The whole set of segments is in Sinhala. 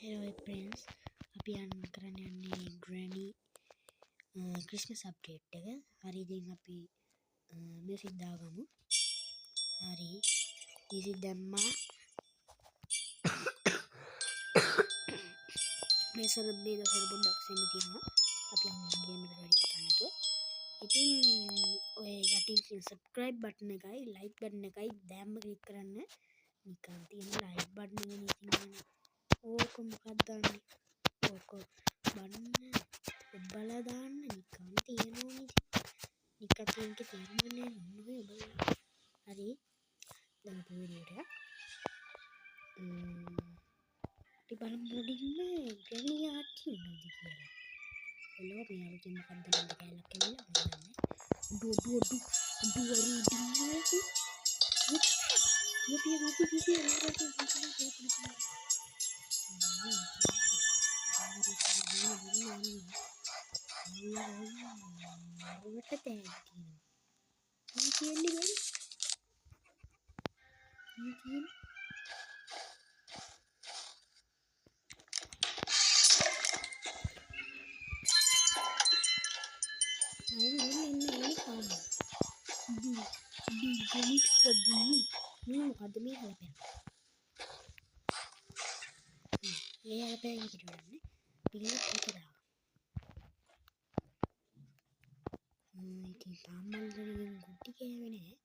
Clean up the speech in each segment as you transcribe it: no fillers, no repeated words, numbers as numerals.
Hello friends, අපි යන්න කරන්න යන්නේ Granny Christmas update එක. හරි ඉතින් අපි music දාගමු. හරි. music දැම්මා. මේ සර් පොඩ්ඩක් සෙම තියෙනවා. අපි යන්න ගේම් එකට වැඩි කතා නැතුව. ඉතින් ඔය යටින් subscribe button එකයි like button එකයි දැම්ම click කරන්න. නිකන් තියෙන like button එක ඉතින් ඕක මොකක්ද දාන්නේ? ඕක බන්න ඔබලා දාන්න නිකන් තියෙනෝනේ නිකන් තියෙනක තේරුම්න්නේ මොනවද ඔබලා හරි දැන් අපි වීඩියෝ එක අපි බලමු පොඩින්ම ග්‍රැනි ආට් කියනවාද කියලා එළව මේ අලුතින් මොකක්ද නේද කියලා කියලා බලන්න ඩු ඉතින් තාමල් වලින් ගුටි කෑවේ නැහැ.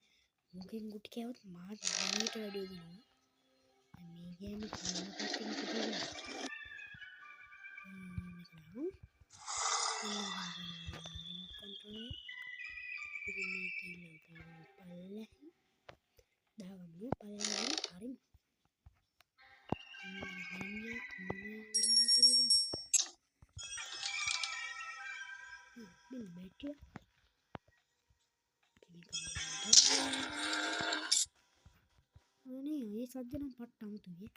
මොකෙන් ගුටි කෑවොත් මාත් ගානට වැඩි වෙනවා. මේ ගේම කරලා පැත්තෙන් පුදුම. මේක දාමු. Remote control. ඉතින් මේ කීලා පල්ලෙහි දාගමු පල්ලෙහි හරි. මෙන්න බැටරිය අනේ ඒ සද්ද නම් පට්ට අමුතුයි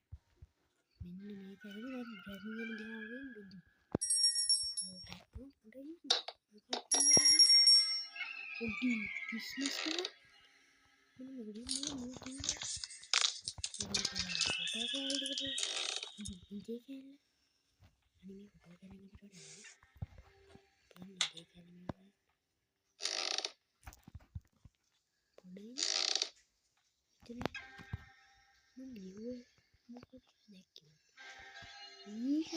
මෙන්න මේක ඇවිල්ලා දැන් ග්‍රැනි වෙන ගාවෙන් දුදු පොඩි ක්‍රිස්මස් එක මෙන්න මේක